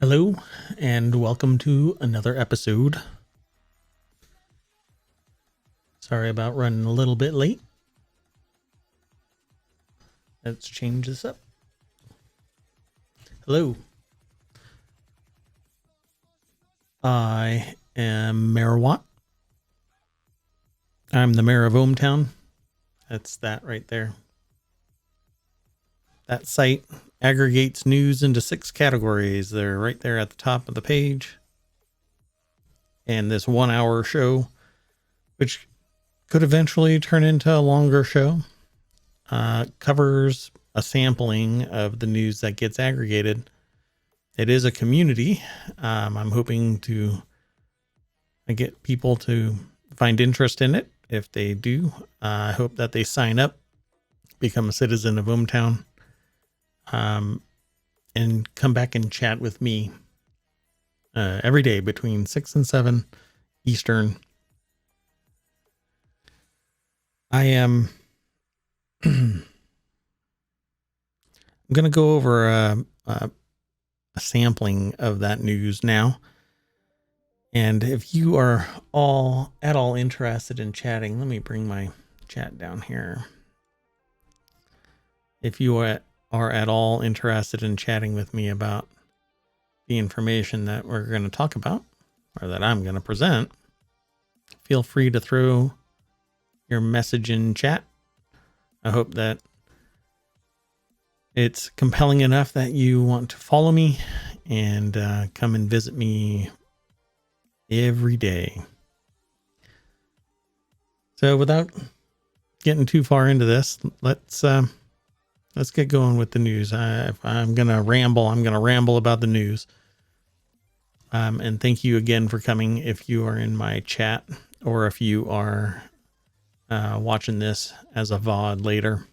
Hello, and welcome to another episode. Sorry about running a little bit late. Let's change this up. Hello. I am Mayor Watt. I'm the mayor of ohmTown. That's that right there. That site aggregates news into 6 categories. They're right there at the top of the page. And this 1-hour show, which could eventually turn into a longer show, covers a sampling of the news that gets aggregated. It is a community. I'm hoping to get people to find interest in it. If they do, I hope that they sign up, become a citizen of ohmTown, and come back and chat with me every day between 6 and 7 Eastern. I am I'm going to go over a sampling of that news now. And if you are at all interested in chatting, let me bring my chat down here. If you are at all interested in chatting with me about the information that we're going to talk about, or that I'm going to present, feel free to throw your message in chat. I hope that it's compelling enough that you want to follow me and come and visit me every day. So without getting too far into this, let's get going with the news. If I'm going to ramble, I'm going to ramble about the news. And thank you again for coming. If you are in my chat, or if you are watching this as a VOD later.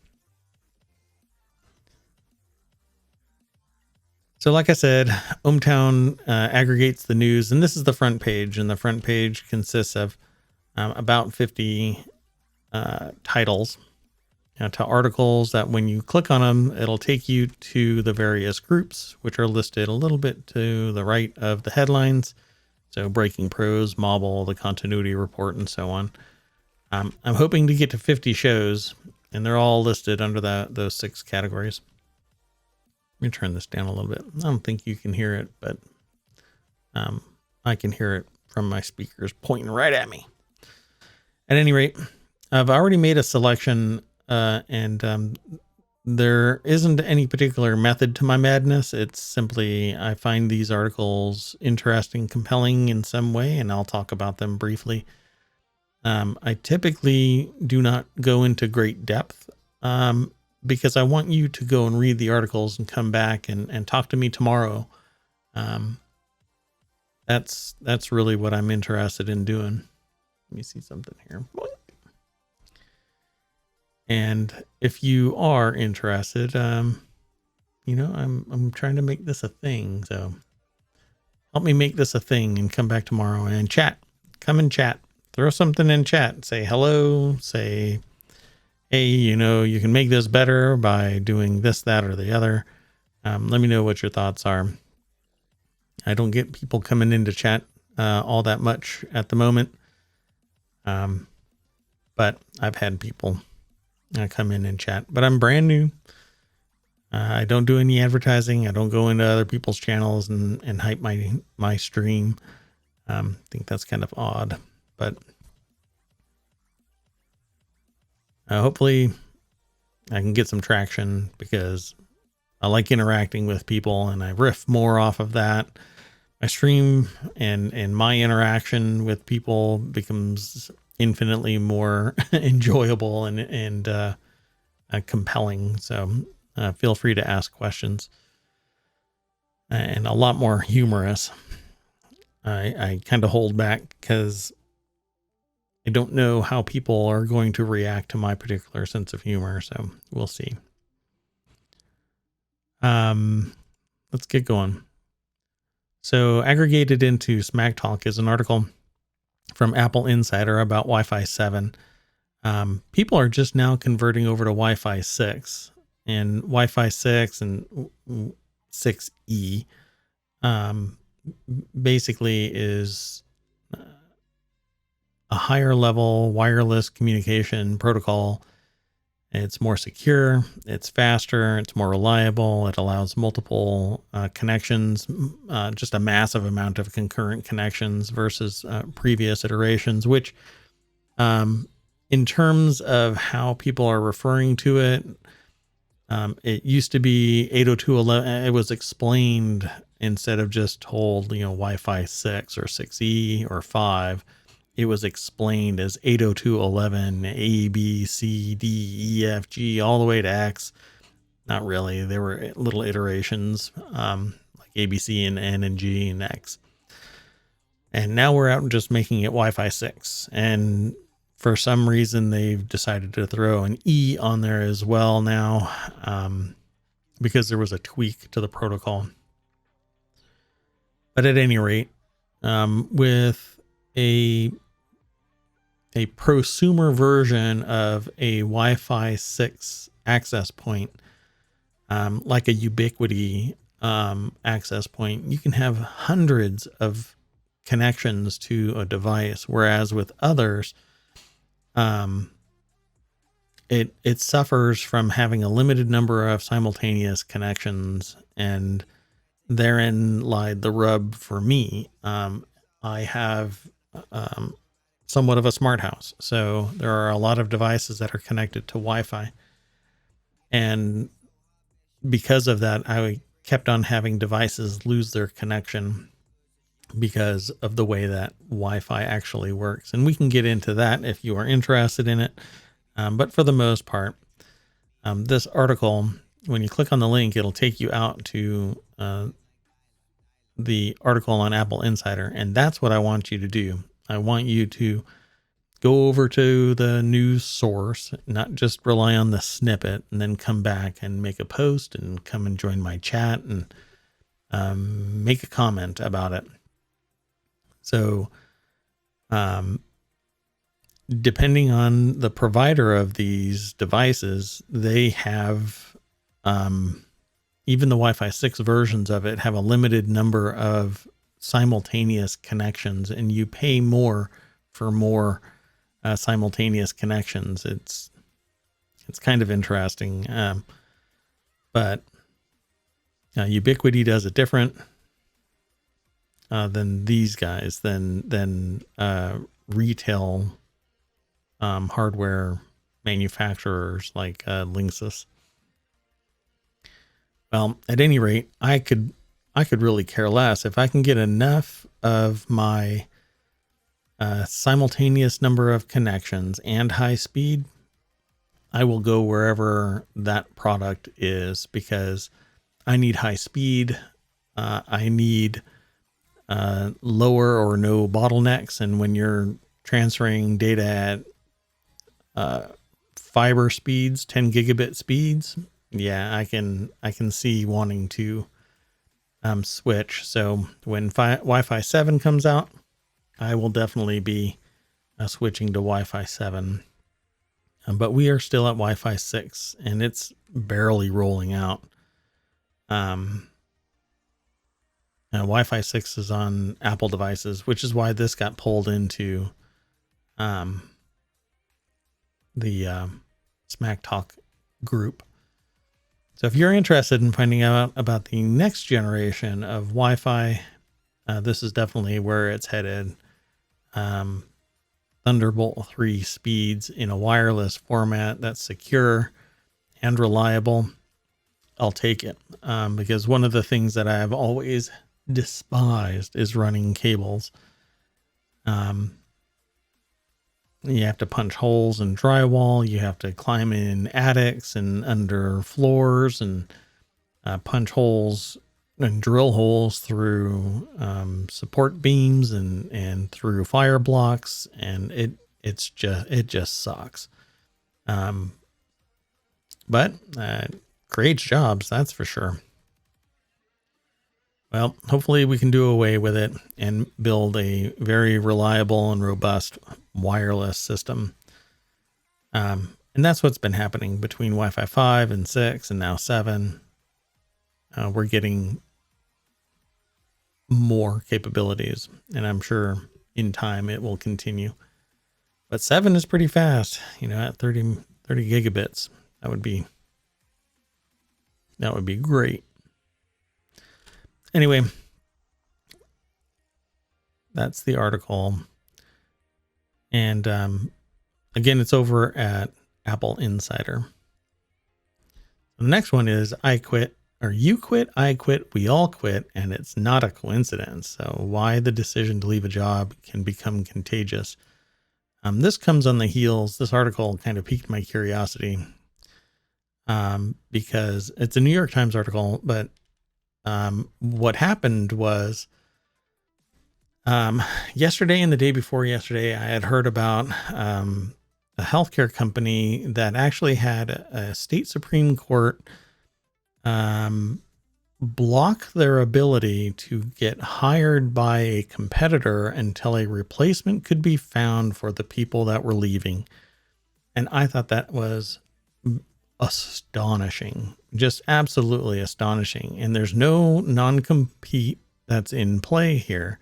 So like I said, ohmTown aggregates the news, and this is the front page, and the front page consists of about 50 titles to articles that when you click on them, it'll take you to the various groups, which are listed a little bit to the right of the headlines. So Breaking Prose, Mobile, the Continuity Report, and so on. I'm hoping to get to 50 shows, and they're all listed under those 6 categories. Let me turn this down a little bit. I don't think you can hear it, but I can hear it from my speakers pointing right at me. At any rate, I've already made a selection, and there isn't any particular method to my madness. It's simply I find these articles interesting, compelling in some way, and I'll talk about them briefly. I typically do not go into great depth because I want you to go and read the articles and come back and talk to me tomorrow. That's really what I'm interested in doing. Let me see something here. And if you are interested, I'm trying to make this a thing. So help me make this a thing and come back tomorrow and chat. Come and chat. Throw something in chat. Say hello. Say, hey, you can make this better by doing this, that, or the other. Let me know what your thoughts are. I don't get people coming into chat all that much at the moment. But I've had people come in and chat. But I'm brand new. I don't do any advertising. I don't go into other people's channels and hype my stream. I think that's kind of odd. But hopefully I can get some traction because I like interacting with people and I riff more off of that. My stream and my interaction with people becomes infinitely more enjoyable and compelling. So feel free to ask questions, and a lot more humorous. I kind of hold back because I don't know how people are going to react to my particular sense of humor. So we'll see. Let's get going. So aggregated into Smack Talk is an article from Apple Insider about Wi-Fi 7. People are just now converting over to Wi-Fi 6, and Wi-Fi 6 and 6E basically is a higher level wireless communication protocol. It's more secure, it's faster, it's more reliable, it allows multiple connections, just a massive amount of concurrent connections versus previous iterations, which in terms of how people are referring to it, it used to be 802.11. It was explained instead of just told, Wi-Fi 6 or 6E or 5. It was explained as 802.11, A, B, C, D, E, F, G, all the way to X. Not really. There were little iterations, like A, B, C, and N, and G, and X. And now we're out and just making it Wi-Fi 6. And for some reason, they've decided to throw an E on there as well now, because there was a tweak to the protocol. But at any rate, with a prosumer version of a Wi-Fi 6 access point, like a Ubiquiti access point, you can have hundreds of connections to a device, whereas with others, it suffers from having a limited number of simultaneous connections, and therein lied the rub for me. I have somewhat of a smart house, so there are a lot of devices that are connected to Wi-Fi, and because of that, I kept on having devices lose their connection because of the way that Wi-Fi actually works. And we can get into that if you are interested in it. But for the most part, this article, when you click on the link, it'll take you out to the article on Apple Insider. And that's what I want you to do. I want you to go over to the news source, not just rely on the snippet, and then come back and make a post and come and join my chat and make a comment about it. So, depending on the provider of these devices, they have, even the Wi-Fi 6 versions of it have a limited number of simultaneous connections, and you pay more for more simultaneous connections. It's kind of interesting. But Ubiquiti does it different than these guys, than retail hardware manufacturers like Linksys. Well, at any rate, I could really care less if I can get enough of my simultaneous number of connections and high speed. I will go wherever that product is, because I need high speed. I need lower or no bottlenecks. And when you're transferring data at fiber speeds, 10 gigabit speeds, yeah, I can see wanting to switch. So when Wi-Fi 7 comes out, I will definitely be switching to Wi-Fi 7. But we are still at Wi-Fi 6, and it's barely rolling out. Wi-Fi 6 is on Apple devices, which is why this got pulled into the Smack Talk group. So if you're interested in finding out about the next generation of Wi-Fi, this is definitely where it's headed. Thunderbolt 3 speeds in a wireless format that's secure and reliable. I'll take it, because one of the things that I've always despised is running cables. You have to punch holes in drywall. You have to climb in attics and under floors and punch holes and drill holes through support beams and through fire blocks, and it just sucks. But creates jobs, that's for sure. Well, hopefully we can do away with it and build a very reliable and robust wireless system. And that's what's been happening between Wi-Fi 5 and 6 and now 7. We're getting more capabilities, and I'm sure in time it will continue. But 7 is pretty fast, at 30 gigabits. That would be great. Anyway, that's the article. And again, it's over at Apple Insider. The next one is I quit, or you quit, I quit, we all quit, and it's not a coincidence. So why the decision to leave a job can become contagious. This comes on the heels. This article kind of piqued my curiosity because it's a New York Times article, but what happened was yesterday and the day before yesterday, I had heard about a healthcare company that actually had a state Supreme Court block their ability to get hired by a competitor until a replacement could be found for the people that were leaving. And I thought that was astonishing, just absolutely astonishing. And there's no non-compete that's in play here.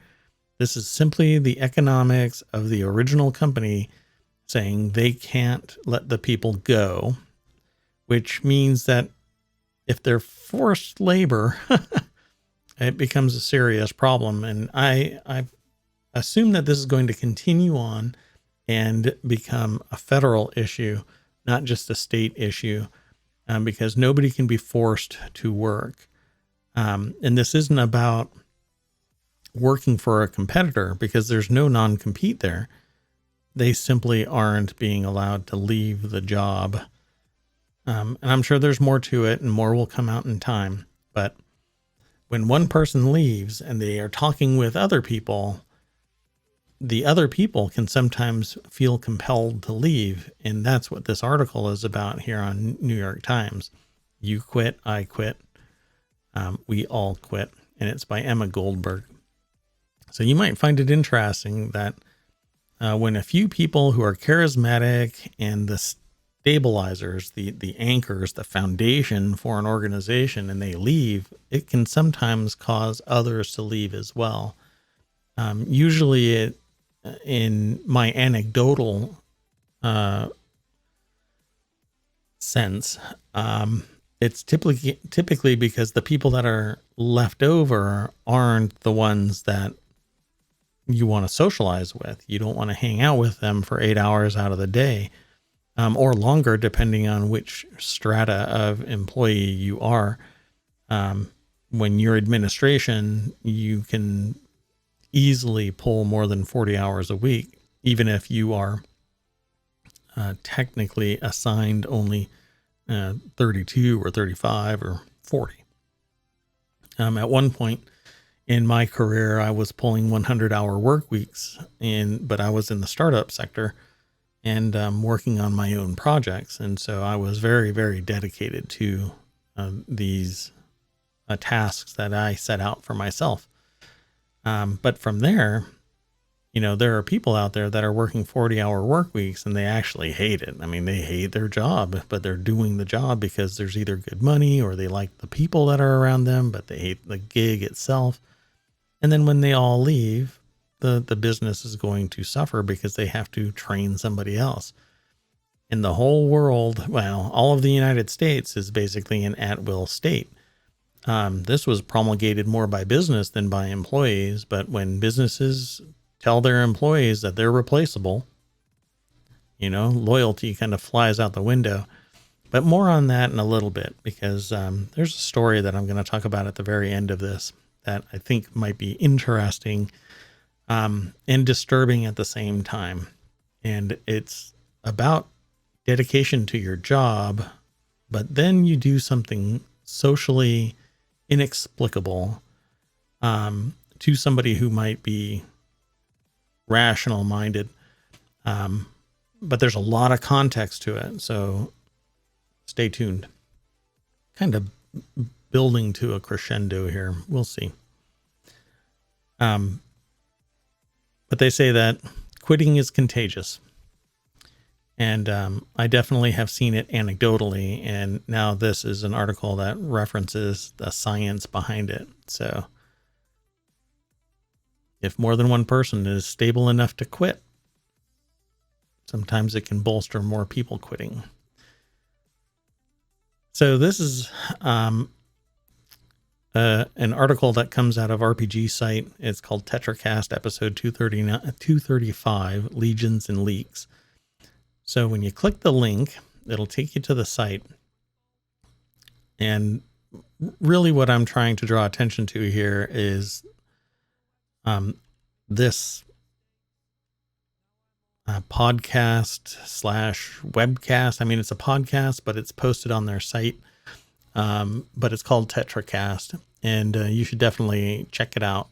This is simply the economics of the original company saying they can't let the people go, which means that if they're forced labor, it becomes a serious problem. And I assume that this is going to continue on and become a federal issue, not just a state issue, because nobody can be forced to work. And this isn't about working for a competitor because there's no non-compete there. They simply aren't being allowed to leave the job. And I'm sure there's more to it and more will come out in time. But when one person leaves and they are talking with other people, the other people can sometimes feel compelled to leave. And that's what this article is about here on New York Times. You quit, I quit, we all quit. And it's by Emma Goldberg. So you might find it interesting that when a few people who are charismatic and the stabilizers, the anchors, the foundation for an organization, and they leave, it can sometimes cause others to leave as well. Usually in my anecdotal sense, it's typically because the people that are left over aren't the ones that you want to socialize with. You don't want to hang out with them for 8 hours out of the day, or longer, depending on which strata of employee you are. When you're administration, you can easily pull more than 40 hours a week, even if you are technically assigned only 32 or 35 or 40. At one point in my career, I was pulling 100-hour work weeks, but I was in the startup sector and working on my own projects. And so I was very, very dedicated to these tasks that I set out for myself. But from there, there are people out there that are working 40-hour work weeks and they actually hate it. I mean, they hate their job, but they're doing the job because there's either good money or they like the people that are around them, but they hate the gig itself. And then when they all leave, the business is going to suffer because they have to train somebody else. In the whole world, well, all of the United States is basically an at-will state. This was promulgated more by business than by employees, but when businesses tell their employees that they're replaceable, loyalty kind of flies out the window. But more on that in a little bit, because there's a story that I'm going to talk about at the very end of this that I think might be interesting and disturbing at the same time. And it's about dedication to your job, but then you do something socially inexplicable to somebody who might be rational minded. But there's a lot of context to it. So stay tuned. Kind of building to a crescendo here. We'll see. But they say that quitting is contagious. And I definitely have seen it anecdotally. And now this is an article that references the science behind it. So if more than one person is stable enough to quit, sometimes it can bolster more people quitting. So this is an article that comes out of RPG site. It's called TetraCast episode 235, Legions and Leaks. So when you click the link, it'll take you to the site. And really what I'm trying to draw attention to here is this podcast / webcast. I mean, it's a podcast, but it's posted on their site. But it's called TetraCast, and you should definitely check it out.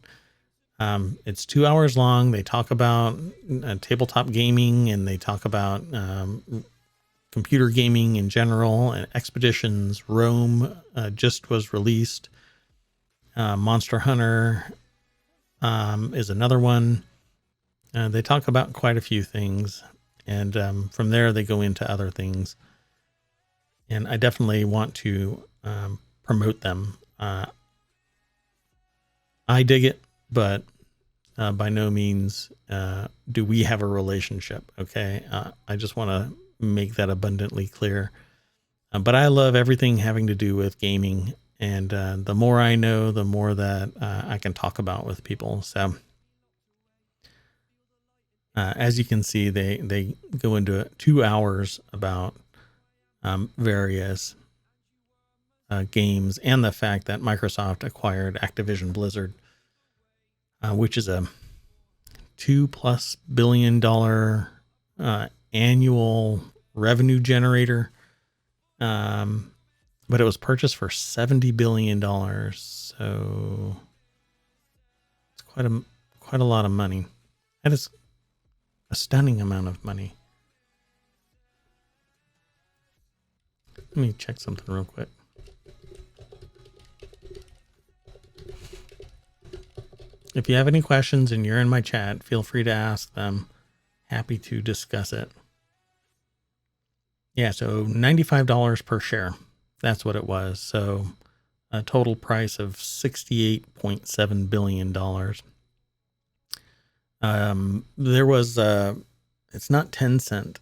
It's 2 hours long. They talk about tabletop gaming, and they talk about computer gaming in general, and Expeditions. Rome just was released. Monster Hunter is another one. They talk about quite a few things, and from there they go into other things. And I definitely want to promote them. I dig it, but by no means do we have a relationship. Okay. I just want to make that abundantly clear. But I love everything having to do with gaming. And the more I know, the more that I can talk about with people. So as you can see, they go into 2 hours about various games, and the fact that Microsoft acquired Activision Blizzard, which is a $2+ billion annual revenue generator. But it was purchased for $70 billion. So it's quite a lot of money. That is a stunning amount of money. Let me check something real quick. If you have any questions and you're in my chat, feel free to ask them. Happy to discuss it. Yeah, so $95 per share. That's what it was. So a total price of $68.7 billion. There was, it's not Tencent.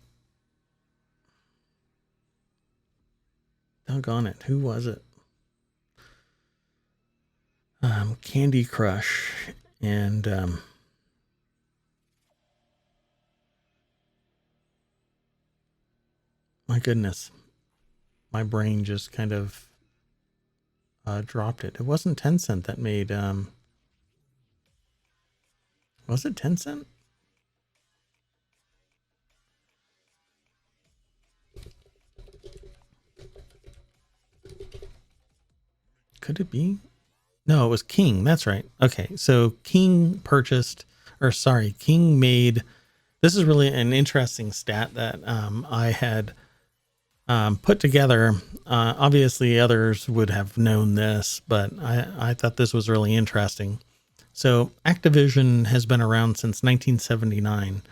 Doggone it. Who was it? Candy Crush and my goodness, my brain just kind of dropped it. It wasn't Tencent that made was it Tencent? Could it be? No, it was King. That's right. Okay. So King made, this is really an interesting stat that I had put together. Obviously others would have known this, but I thought this was really interesting. So Activision has been around since 1979.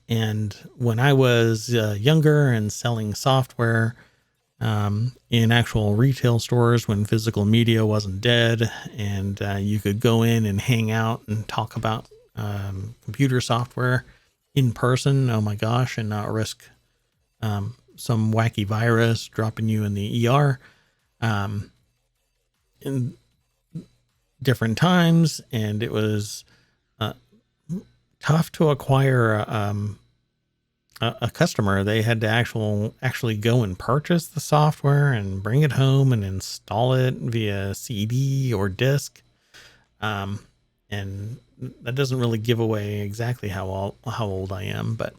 And when I was younger and selling software, in actual retail stores, when physical media wasn't dead, and you could go in and hang out and talk about computer software in person, oh my gosh, and not risk some wacky virus dropping you in the ER. In different times, and it was tough to acquire a customer. They had to actually go and purchase the software and bring it home and install it via CD or disc. And that doesn't really give away exactly how old I am, but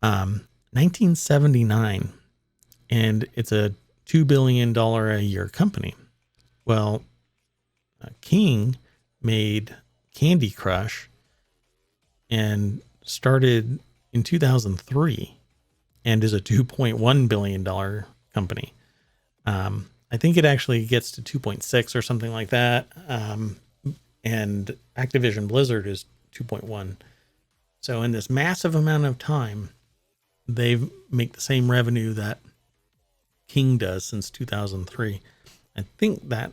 1979, and it's a $2 billion a year company. Well, King made Candy Crush and started in 2003 and is a $2.1 billion company. I think it actually gets to 2.6 or something like that. And Activision Blizzard is 2.1. So in this massive amount of time, they make the same revenue that King does since 2003. I think that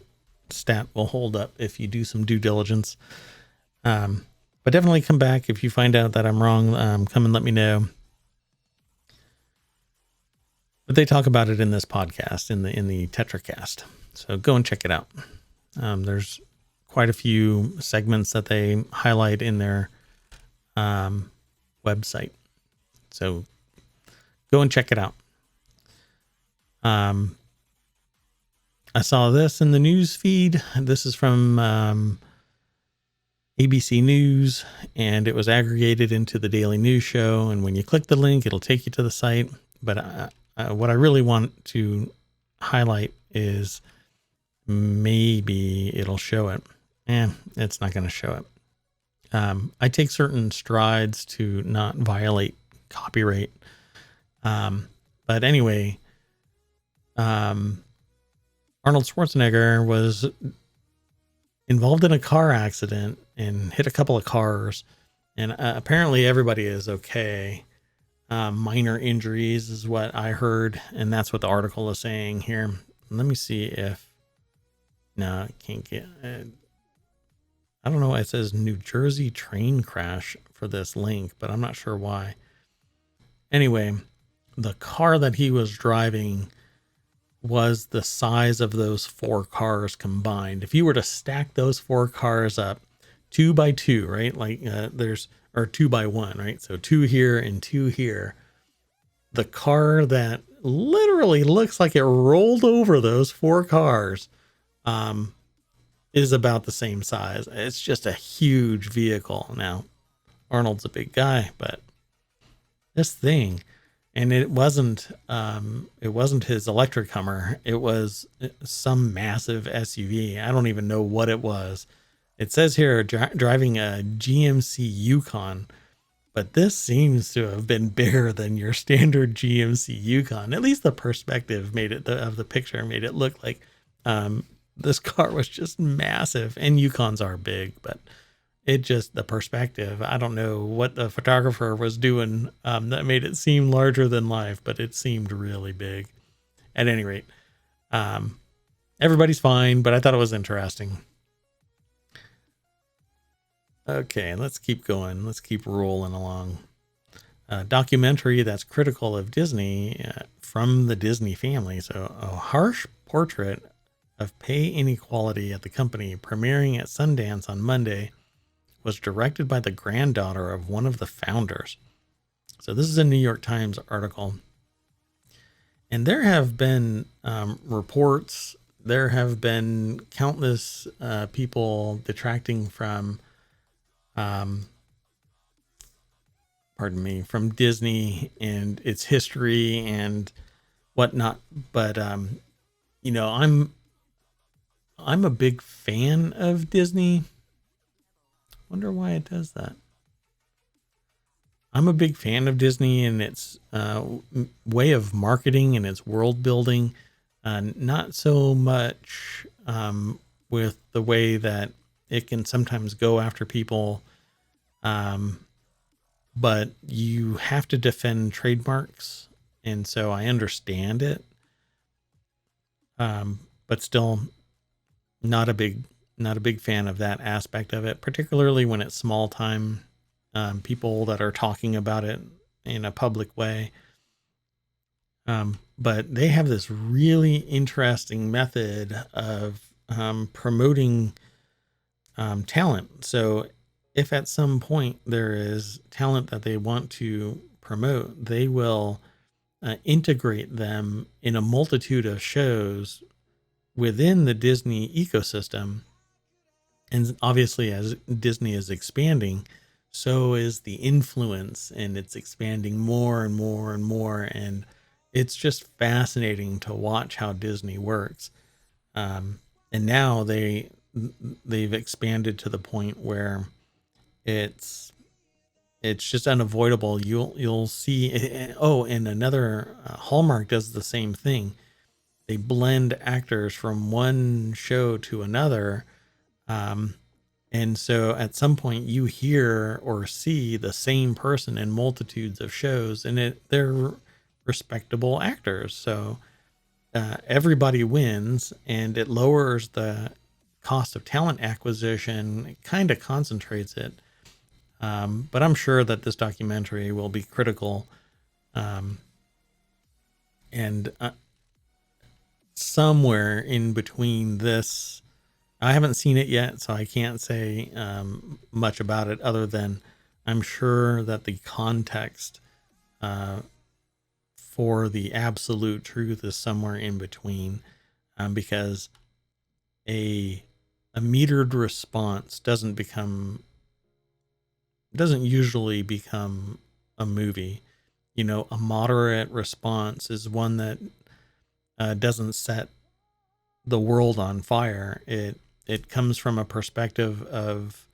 stat will hold up if you do some due diligence. But definitely come back if you find out that I'm wrong. Come and let me know. But they talk about it in this podcast, in the TetraCast. So go and check it out. There's quite a few segments that they highlight in their website. So go and check it out. I saw this in the news feed. This is from ABC News, and it was aggregated into the Daily News Show. And when you click the link, it'll take you to the site. But what I really want to highlight is maybe it'll show it. It's not going to show it. I take certain strides to not violate copyright. But anyway, Arnold Schwarzenegger was involved in a car accident and hit a couple of cars. And apparently everybody is okay. Minor injuries is what I heard. And that's what the article is saying here. Let me see if... No, I can't get... I don't know why it says New Jersey train crash for this link, but I'm not sure why. Anyway, the car that he was driving was the size of those 4 cars combined. If you were to stack those 4 cars up 2 by 2, right? Like or 2 by 1, right? So 2 here and 2 here. The car that literally looks like it rolled over those 4 cars, is about the same size. It's just a huge vehicle. Now, Arnold's a big guy, but this thing, and it wasn't his electric Hummer. It was some massive SUV. I don't even know what it was. It says here driving a GMC Yukon, but this seems to have been bigger than your standard GMC Yukon. At least the perspective made it of the picture made it look like this car was just massive. And Yukons are big, but the perspective, I don't know what the photographer was doing that made it seem larger than life, but it seemed really big. At any rate, everybody's fine, but I thought it was interesting. Okay, let's keep going. Let's keep rolling along. A documentary that's critical of Disney from the Disney family. So a harsh portrait of pay inequality at the company, premiering at Sundance on Monday, was directed by the granddaughter of one of the founders. So this is a New York Times article. And there have been reports, there have been countless people detracting from, from Disney and its history and whatnot. But, I'm a big fan of Disney. Wonder why it does that. I'm a big fan of Disney and its way of marketing and its world building. Not so much with the way that it can sometimes go after people. But you have to defend trademarks. And so I understand it. But still not a big fan of that aspect of it, particularly when it's small time people that are talking about it in a public way. But they have this really interesting method of promoting talent. So if at some point there is talent that they want to promote, they will integrate them in a multitude of shows within the Disney ecosystem. And obviously, as Disney is expanding, so is the influence, and it's expanding more and more and more. And it's just fascinating to watch how Disney works. And now they've expanded to the point where it's just unavoidable. You'll see. Oh, and another Hallmark does the same thing. They blend actors from one show to another. And so at some point you hear or see the same person in multitudes of shows, and they're respectable actors. So everybody wins, and it lowers the cost of talent acquisition, it kind of concentrates it. But I'm sure that this documentary will be critical. And somewhere in between this, I haven't seen it yet, so I can't say much about it other than I'm sure that the context for the absolute truth is somewhere in between, because a metered response doesn't usually become a movie. You know, a moderate response is one that doesn't set the world on fire. It comes from a perspective of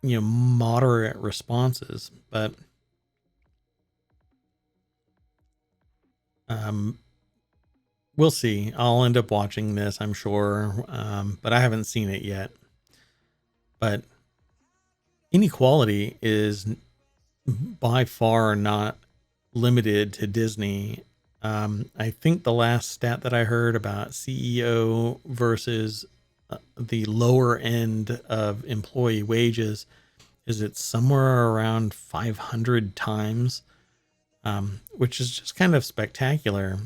moderate responses. But we'll see. I'll end up watching this, I'm sure, but I haven't seen it yet. But inequality is by far not limited to Disney. I think the last stat that I heard about CEO versus the lower end of employee wages is it's somewhere around 500 times, which is just kind of spectacular.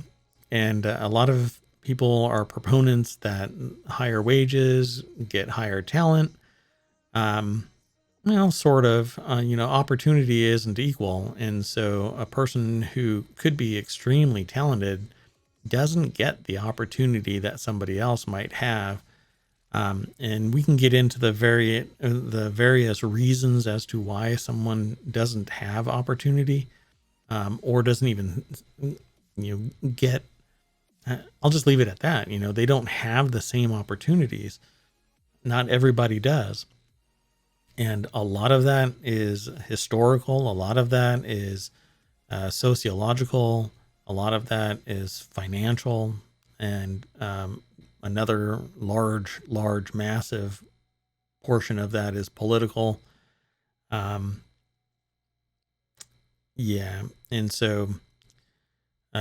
And a lot of people are proponents that higher wages get higher talent. Sort of, opportunity isn't equal. And so a person who could be extremely talented doesn't get the opportunity that somebody else might have. And we can get into the various reasons as to why someone doesn't have opportunity, or doesn't even, get, I'll just leave it at that. They don't have the same opportunities. Not everybody does. And a lot of that is historical. A lot of that is sociological. A lot of that is financial. And another large, massive portion of that is political. And so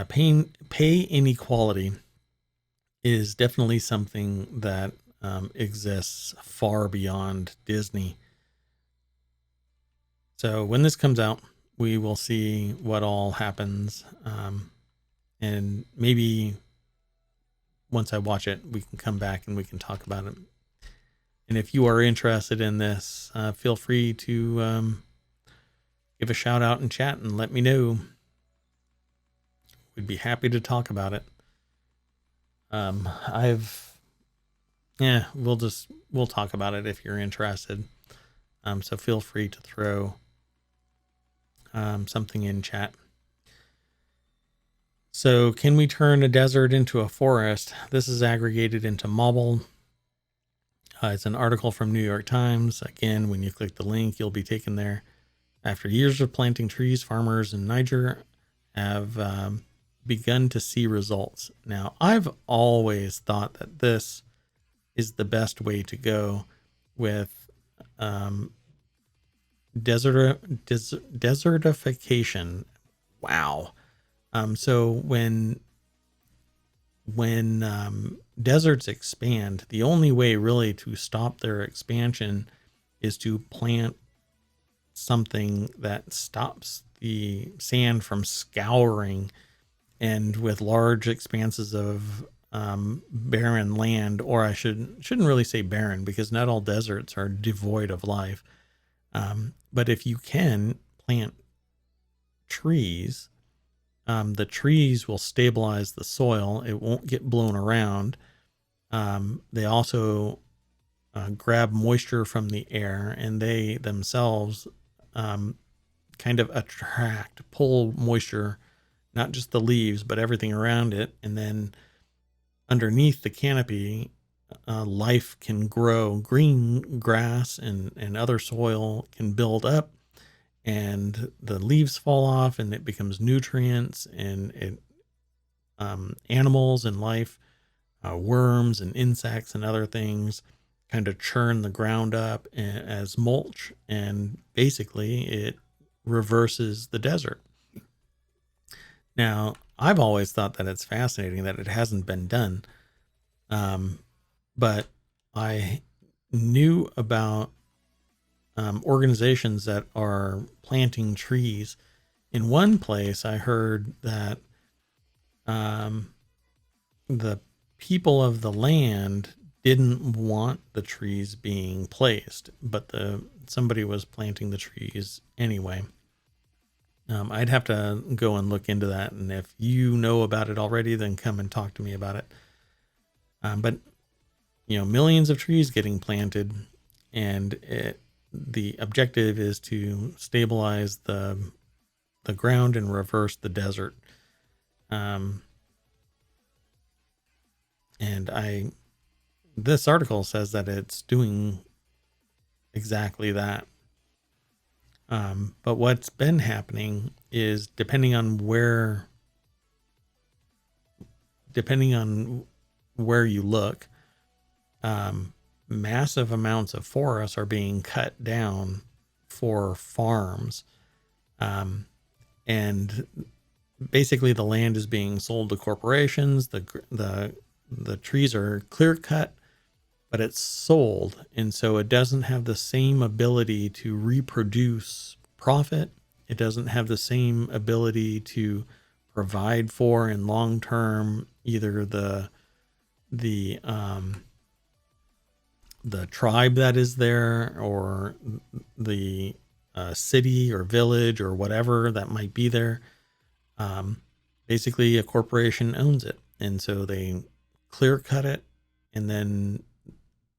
pay inequality is definitely something that exists far beyond Disney. So when this comes out, we will see what all happens. And maybe once I watch it, we can come back and we can talk about it. And if you are interested in this, feel free to give a shout out in chat and let me know. We'd be happy to talk about it. We'll talk about it if you're interested. So feel free to throw something in chat. So can we turn a desert into a forest? This is aggregated into Mobile. It's an article from New York Times. Again, when you click the link, you'll be taken there. After years of planting trees, farmers in Niger have begun to see results. Now, I've always thought that this is the best way to go with desertification. Wow. So when deserts expand, the only way really to stop their expansion is to plant something that stops the sand from scouring, and with large expanses of barren land, or I shouldn't really say barren, because not all deserts are devoid of life. But if you can plant trees, the trees will stabilize the soil. It won't get blown around. They also grab moisture from the air, and they themselves kind of pull moisture, not just the leaves, but everything around it. And then underneath the canopy, life can grow. Green grass and other soil can build up, and the leaves fall off, and it becomes nutrients, and animals and life, worms and insects and other things kind of churn the ground up as mulch, and basically it reverses the desert. Now, I've always thought that it's fascinating that it hasn't been done. But I knew about organizations that are planting trees. In one place, I heard that the people of the land didn't want the trees being placed, but somebody was planting the trees anyway. I'd have to go and look into that, and if you know about it already, then come and talk to me about it. But millions of trees getting planted, and the objective is to stabilize the ground and reverse the desert. And this article says that it's doing exactly that. But what's been happening is depending on where you look, massive amounts of forests are being cut down for farms. And basically the land is being sold to corporations. The trees are clear cut, but it's sold. And so it doesn't have the same ability to reproduce profit. It doesn't have the same ability to provide for in long term either the tribe that is there, or the city or village or whatever that might be there. Basically a corporation owns it, and so they clear cut it, and then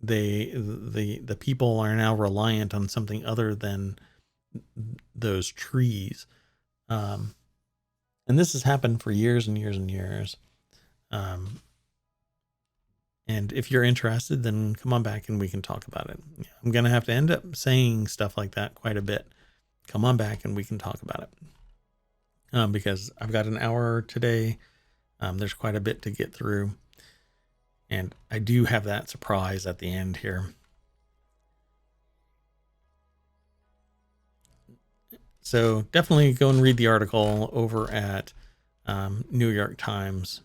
the people are now reliant on something other than those trees. And this has happened for years and years and years. And if you're interested, then come on back and we can talk about it. I'm going to have to end up saying stuff like that quite a bit. Come on back and we can talk about it. Because I've got an hour today. There's quite a bit to get through. And I do have that surprise at the end here. So definitely go and read the article over at New York Times.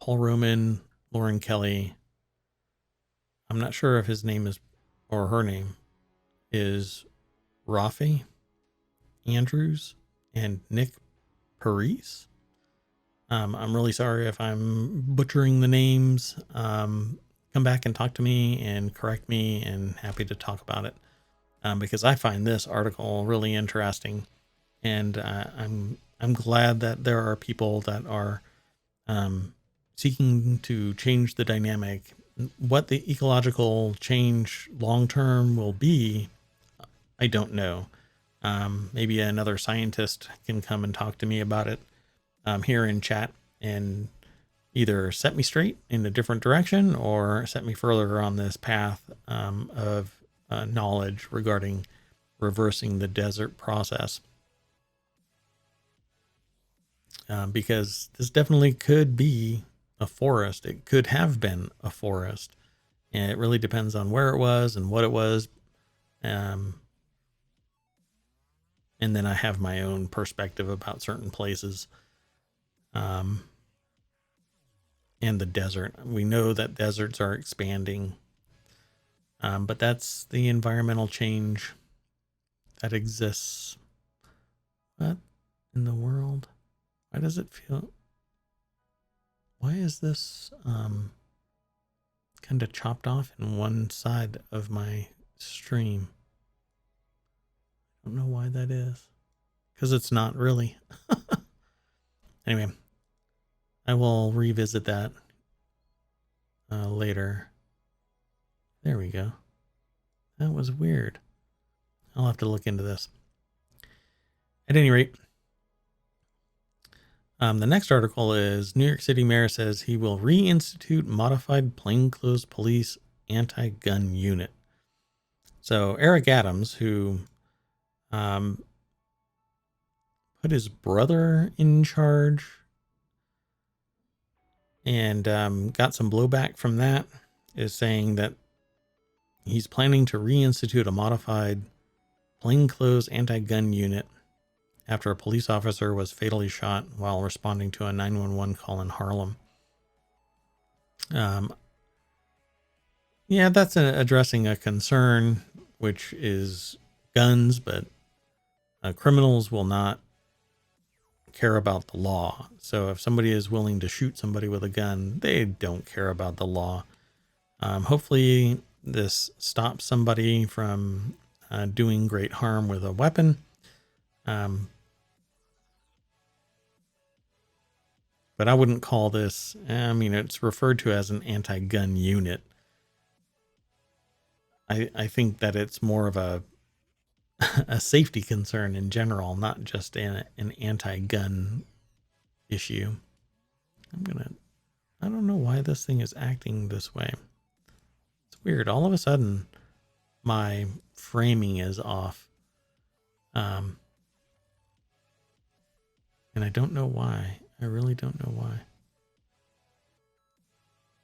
Paul Roman, Lauren Kelly. I'm not sure if his name is, or her name is, Rafi Andrews and Nick Parise. I'm really sorry if I'm butchering the names. Come back and talk to me and correct me, and happy to talk about it. Because I find this article really interesting, and I'm glad that there are people that are seeking to change the dynamic. What the ecological change long term will be, I don't know. Maybe another scientist can come and talk to me about it here in chat, and either set me straight in a different direction or set me further on this path of knowledge regarding reversing the desert process. Because this definitely could be a forest. It could have been a forest, and it really depends on where it was and what it was. And then I have my own perspective about certain places. And the desert. We know that deserts are expanding. But that's the environmental change that exists. What in the world? Why does it feel... Why is this kind of chopped off in one side of my stream? I don't know why that is. Because it's not really. Anyway, I will revisit that later. There we go. That was weird. I'll have to look into this. At any rate, the next article is New York City mayor says he will reinstitute modified plainclothes police anti-gun unit. So Eric Adams, who put his brother in charge and got some blowback from that, is saying that he's planning to reinstitute a modified plainclothes anti-gun unit after a police officer was fatally shot while responding to a 911 call in Harlem. Yeah, that's addressing a concern, which is guns, but criminals will not care about the law. So if somebody is willing to shoot somebody with a gun, they don't care about the law. Hopefully this stops somebody from doing great harm with a weapon. But I wouldn't call this, I mean, it's referred to as an anti-gun unit. I think that it's more of a safety concern in general, not just an anti-gun issue. I don't know why this thing is acting this way. It's weird. All of a sudden, my framing is off. And I don't know why. I really don't know why.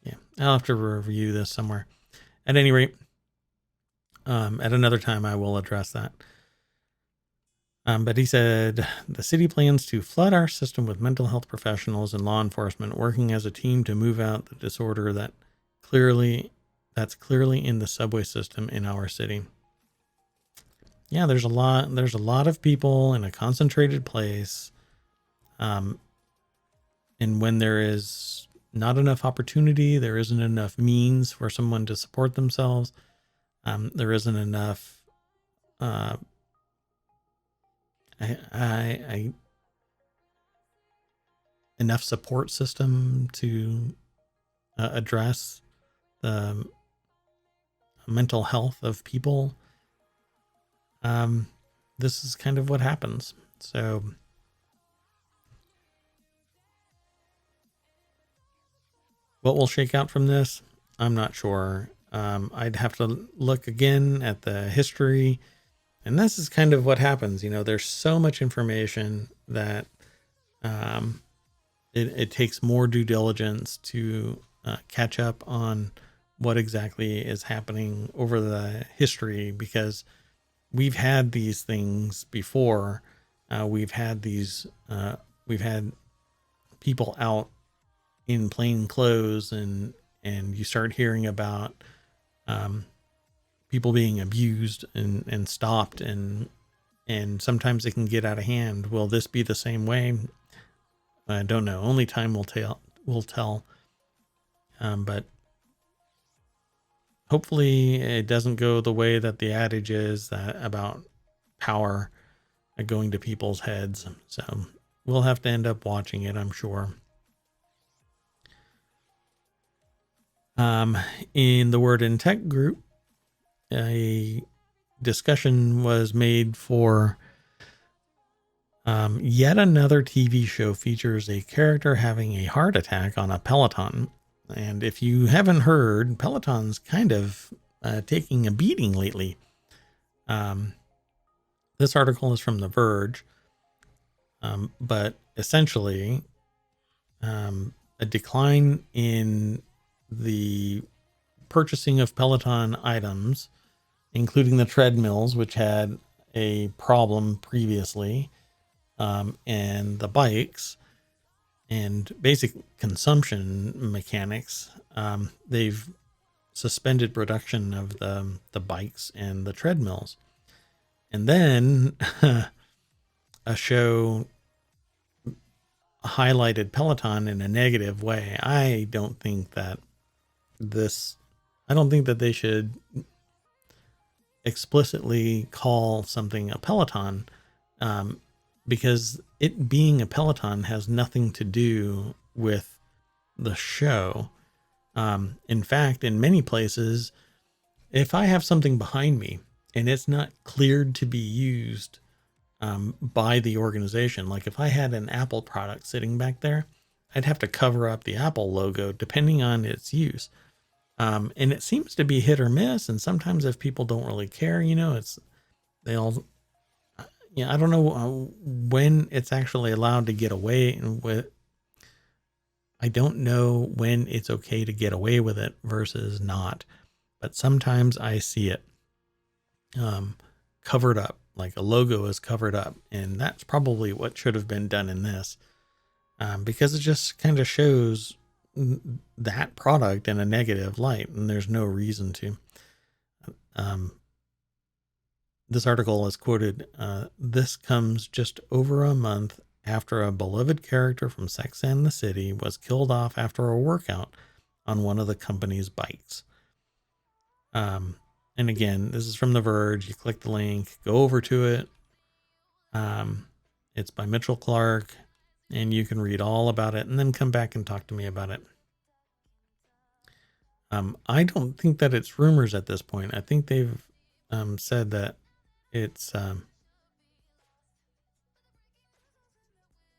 Yeah, I'll have to review this somewhere. At any rate, at another time, I will address that. But he said, the city plans to flood our system with mental health professionals and law enforcement working as a team to move out the disorder that's clearly in the subway system in our city. Yeah, there's a lot of people in a concentrated place. And when there is not enough opportunity, there isn't enough means for someone to support themselves. There isn't enough, enough support system to address the mental health of people. This is kind of what happens. So what will shake out from this, I'm not sure. I'd have to look again at the history. And this is kind of what happens. There's so much information that it takes more due diligence to catch up on what exactly is happening over the history, because we've had these things before. We've had people out in plain clothes, and you start hearing about people being abused and stopped, and sometimes it can get out of hand. Will this be the same way? I don't know. Only time will tell. But hopefully it doesn't go the way that the adage is about power going to people's heads. So we'll have to end up watching it, I'm sure. In the Word in Tech group, a discussion was made for yet another TV show features a character having a heart attack on a Peloton. And if you haven't heard, Peloton's kind of taking a beating lately. This article is from The Verge, but essentially a decline in the purchasing of Peloton items, including the treadmills, which had a problem previously, and the bikes and basic consumption mechanics. They've suspended production of the bikes and the treadmills. And then a show highlighted Peloton in a negative way. I don't think that they should explicitly call something a Peloton, because it being a Peloton has nothing to do with the show. In fact, in many places, if I have something behind me and it's not cleared to be used by the organization, like if I had an Apple product sitting back there, I'd have to cover up the Apple logo depending on its use. And it seems to be hit or miss. And sometimes if people don't really care, I don't know when it's actually allowed to get away with. I don't know when it's okay to get away with it versus not, but sometimes I see it covered up, like a logo is covered up. And that's probably what should have been done in this, because it just kind of shows that product in a negative light, and there's no reason to. This article is quoted, this comes just over a month after a beloved character from Sex and the City was killed off after a workout on one of the company's bikes. And again, this is from The Verge. You click the link, go over to it. It's by Mitchell Clark, and you can read all about it and then come back and talk to me about it. I don't think that it's rumors at this point. I think they've said that it's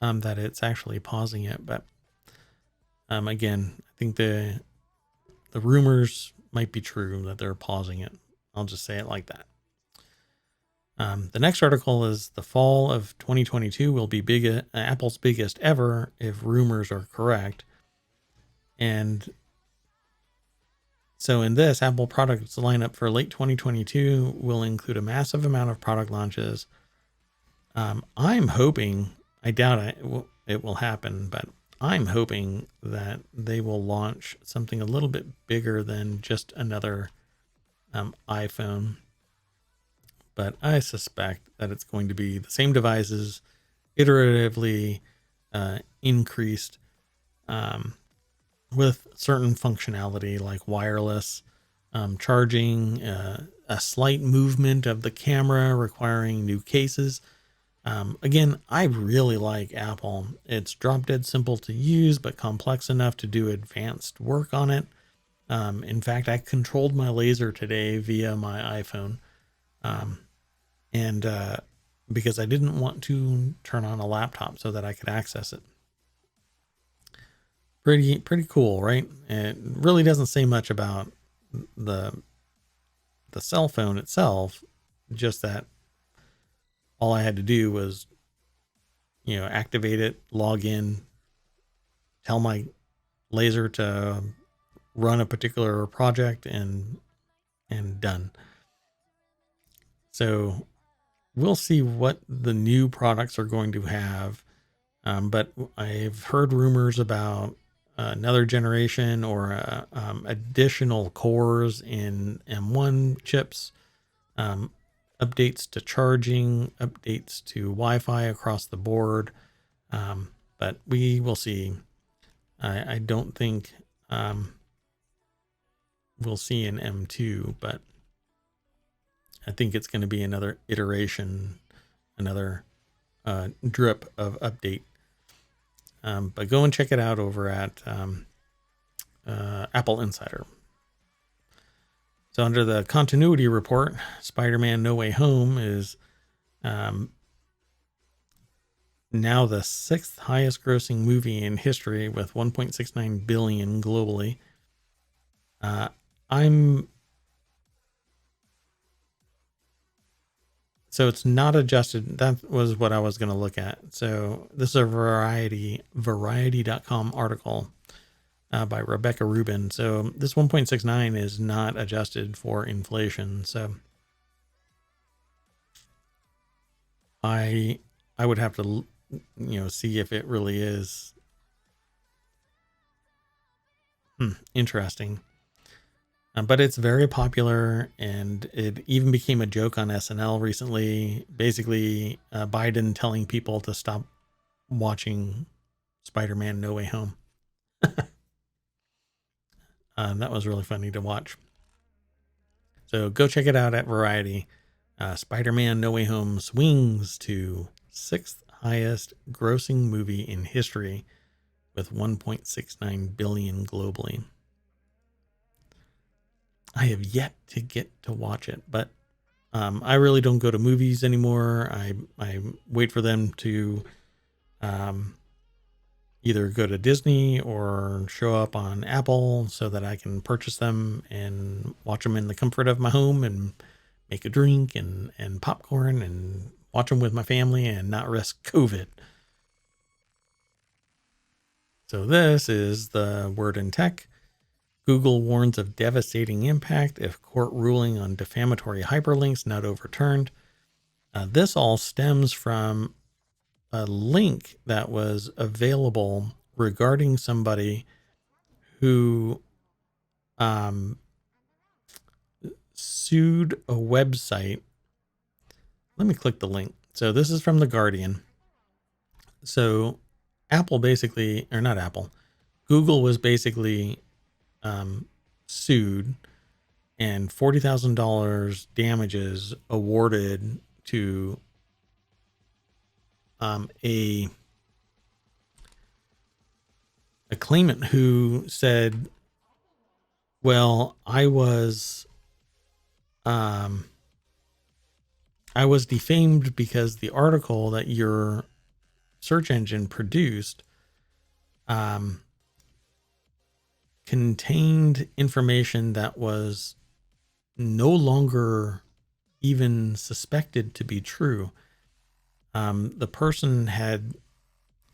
that it's actually pausing it, but again, I think the rumors might be true that they're pausing it. I'll just say it like that. The next article is the fall of 2022 will be Apple's biggest ever if rumors are correct. And so in this, Apple products lineup for late 2022 will include a massive amount of product launches. I'm hoping, I doubt it will happen, but I'm hoping that they will launch something a little bit bigger than just another iPhone. But I suspect that it's going to be the same devices, iteratively increased with certain functionality like wireless charging, a slight movement of the camera requiring new cases. Again, I really like Apple. It's drop dead simple to use, but complex enough to do advanced work on it. In fact, I controlled my laser today via my iPhone. And because I didn't want to turn on a laptop so that I could access it. Pretty cool, right? It really doesn't say much about the cell phone itself, just that all I had to do was, activate it, log in, tell my laser to run a particular project, and done. So we'll see what the new products are going to have. But I've heard rumors about another generation or additional cores in M1 chips, updates to charging, updates to Wi-Fi across the board. But we will see. I don't think we'll see an M2, but I think it's going to be another iteration, another drip of update. But go and check it out over at Apple Insider. So under the continuity report, Spider-Man No Way Home is now the 6th highest grossing movie in history with 1.69 billion globally. So it's not adjusted. That was what I was going to look at. So this is a variety.com article by Rebecca Rubin. So this 1.69 is not adjusted for inflation. So I would have to, see if it really is interesting. But it's very popular, and it even became a joke on SNL recently. Basically, Biden telling people to stop watching Spider-Man No Way Home. That was really funny to watch. So go check it out at Variety. Spider-Man No Way Home swings to 6th highest grossing movie in history with 1.69 billion globally. I have yet to get to watch it, but I really don't go to movies anymore. I wait for them to either go to Disney or show up on Apple so that I can purchase them and watch them in the comfort of my home and make a drink and popcorn and watch them with my family and not risk COVID. So this is the word in tech. Google warns of devastating impact if court ruling on defamatory hyperlinks not overturned. This all stems from a link that was available regarding somebody who sued a website. Let me click the link. So this is from The Guardian. So Apple basically, or not Apple, Google was basically sued, and $40,000 damages awarded to a claimant who said, well, I was defamed because the article that your search engine produced contained information that was no longer even suspected to be true. The person had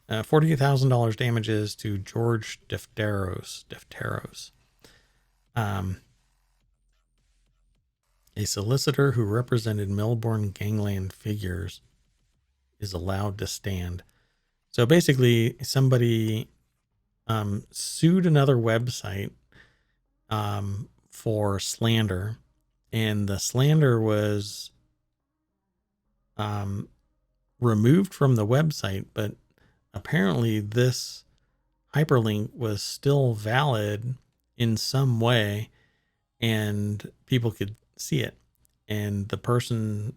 $40,000 damages to George Defteros. A solicitor who represented Melbourne gangland figures is allowed to stand. So basically, somebody sued another website for slander, and the slander was removed from the website, but apparently this hyperlink was still valid in some way, and people could see it. And the person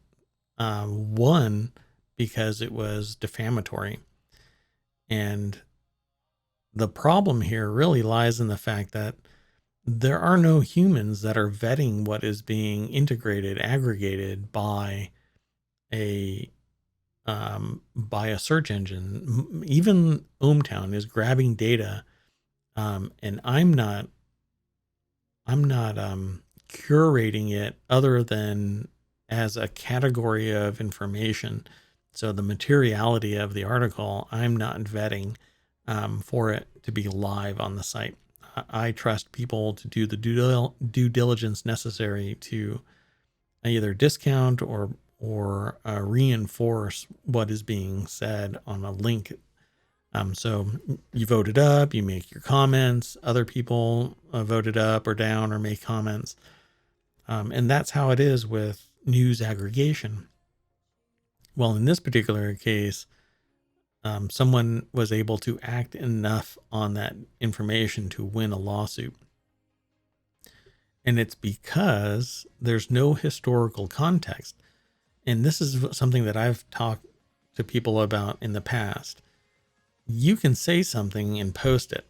won because it was defamatory. And the problem here really lies in the fact that there are no humans that are vetting what is being integrated, aggregated by a search engine. Even ohmTown is grabbing data, and I'm not curating it other than as a category of information. So the materiality of the article, I'm not vetting for it to be live on the site. I trust people to do the due diligence necessary to either discount or reinforce what is being said on a link. So you vote it up, you make your comments, other people vote it up or down or make comments. And that's how it is with news aggregation. Well, in this particular case, someone was able to act enough on that information to win a lawsuit. And it's because there's no historical context. And this is something that I've talked to people about in the past. You can say something and post it,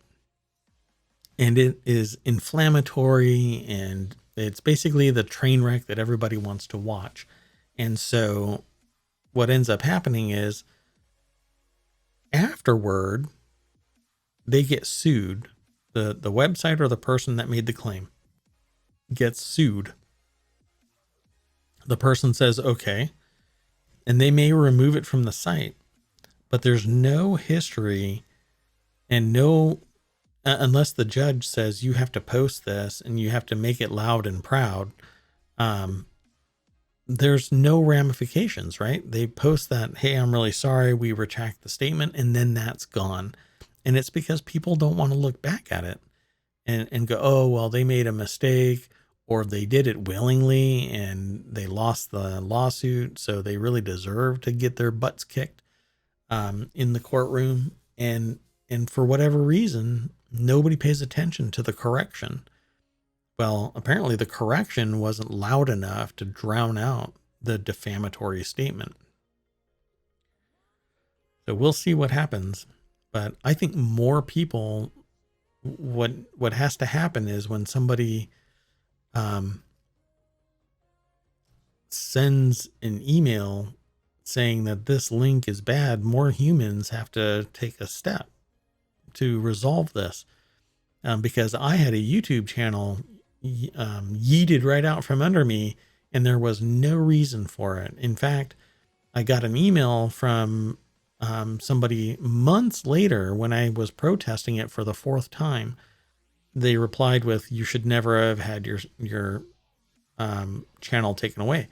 and it is inflammatory, and it's basically the train wreck that everybody wants to watch. And so what ends up happening is afterward, they get sued. The website or the person that made the claim gets sued. The person says, okay, and they may remove it from the site, but there's no history and no, unless the judge says you have to post this and you have to make it loud and proud. There's no ramifications, right? They post that, hey, I'm really sorry, we retract the statement, and then that's gone. And it's because people don't want to look back at it and go, oh, well, they made a mistake, or they did it willingly and they lost the lawsuit, so they really deserve to get their butts kicked in the courtroom. And for whatever reason, nobody pays attention to the correction. Well, apparently the correction wasn't loud enough to drown out the defamatory statement. So we'll see what happens. But I think more people, what has to happen is when somebody sends an email saying that this link is bad, more humans have to take a step to resolve this. Because I had a YouTube channel yeeted right out from under me, and there was no reason for it. In fact, I got an email from somebody months later when I was protesting it for the fourth time. They replied with, you should never have had your channel taken away.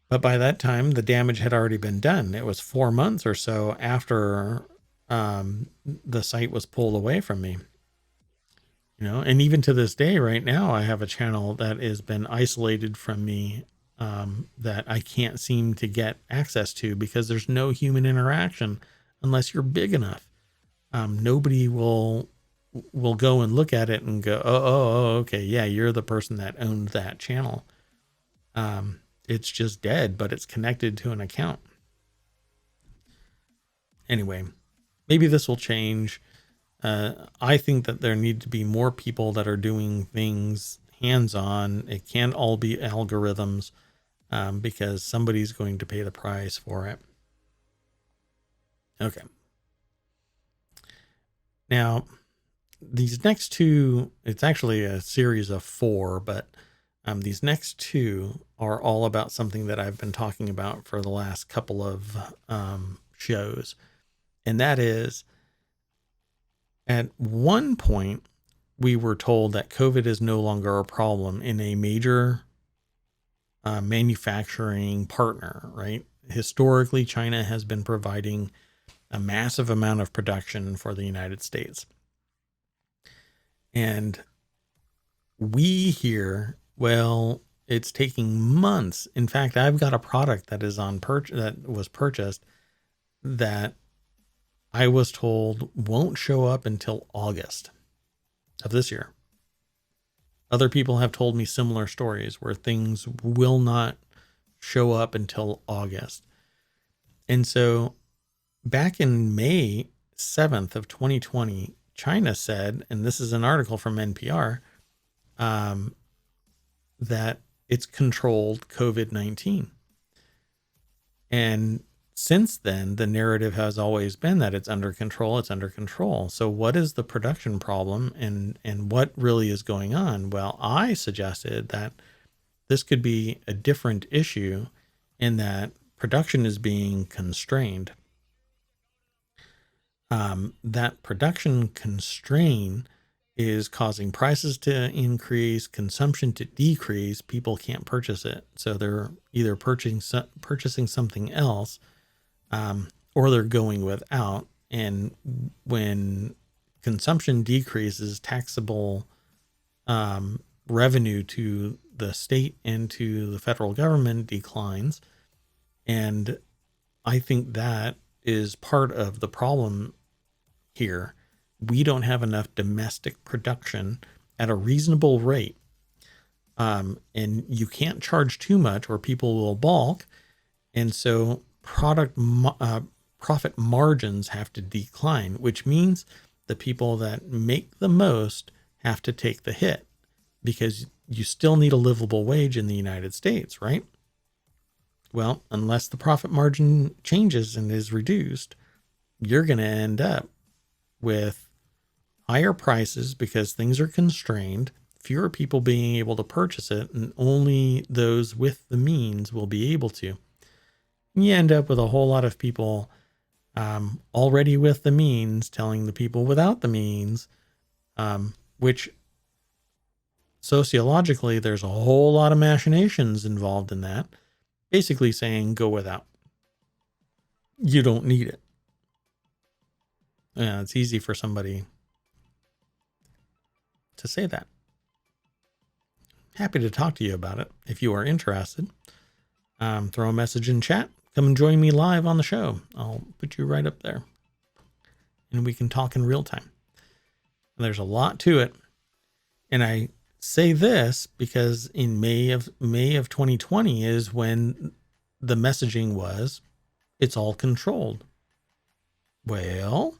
But by that time, the damage had already been done. It was 4 months or so after the site was pulled away from me. And even to this day, right now, I have a channel that has been isolated from me, that I can't seem to get access to because there's no human interaction unless you're big enough. Nobody will go and look at it and go, okay, yeah, you're the person that owned that channel. It's just dead, but it's connected to an account. Anyway, maybe this will change. I think that there need to be more people that are doing things hands-on. It can't all be algorithms, because somebody's going to pay the price for it. Okay. Now, these next two, it's actually a series of 4, but these next 2 are all about something that I've been talking about for the last couple of shows. And that is, at one point, we were told that COVID is no longer a problem in a major manufacturing partner, right? Historically, China has been providing a massive amount of production for the United States. And we hear, well, it's taking months. In fact, I've got a product that is that was purchased that I was told won't show up until August of this year. Other people have told me similar stories where things will not show up until August. And so back in May 7th of 2020, China said, and this is an article from NPR, that it's controlled COVID-19. And since then, the narrative has always been that it's under control. It's under control. So what is the production problem, and what really is going on? Well, I suggested that this could be a different issue in that production is being constrained. That production constraint is causing prices to increase, consumption to decrease. People can't purchase it. So they're either purchasing something else, or they're going without. And when consumption decreases, taxable revenue to the state and to the federal government declines. And I think that is part of the problem here. We don't have enough domestic production at a reasonable rate. And you can't charge too much or people will balk. And so profit margins have to decline, which means the people that make the most have to take the hit, because you still need a livable wage in the United States, right? Well, unless the profit margin changes and is reduced, you're going to end up with higher prices because things are constrained, fewer people being able to purchase it, and only those with the means will be able to. And you end up with a whole lot of people already with the means telling the people without the means, which sociologically, there's a whole lot of machinations involved in that. Basically saying, go without. You don't need it. Yeah, it's easy for somebody to say that. Happy to talk to you about it. If you are interested, throw a message in chat. Come and join me live on the show. I'll put you right up there and we can talk in real time. And there's a lot to it. And I say this because in May of 2020 is when the messaging was, it's all controlled. Well,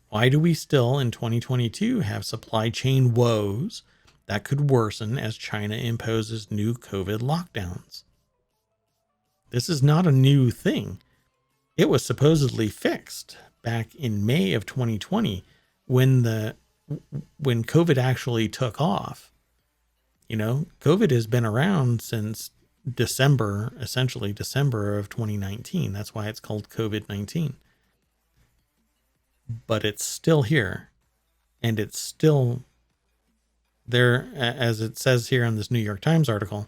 why do we still in 2022 have supply chain woes that could worsen as China imposes new COVID lockdowns? This is not a new thing. It was supposedly fixed back in May of 2020 when COVID actually took off. COVID has been around since December of 2019. That's why it's called COVID-19. But it's still here, and it's still there, as it says here in this New York Times article.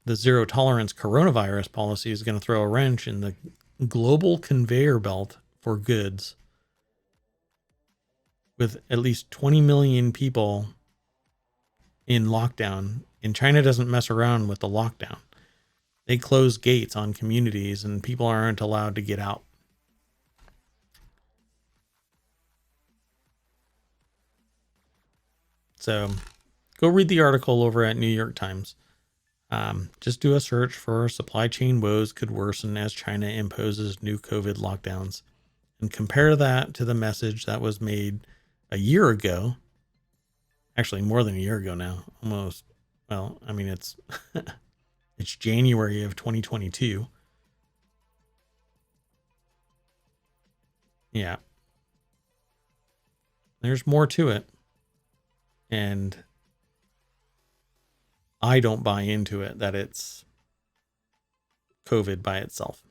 The zero tolerance coronavirus policy is going to throw a wrench in the global conveyor belt for goods, with at least 20 million people in lockdown, and China doesn't mess around with the lockdown. They close gates on communities and people aren't allowed to get out. So go read the article over at New York Times. Just do a search for supply chain woes could worsen as China imposes new COVID lockdowns, and compare that to the message that was made a year ago. Actually, more than a year ago now, almost. Well, I mean, it's it's January of 2022. Yeah. There's more to it. And I don't buy into it that it's COVID by itself.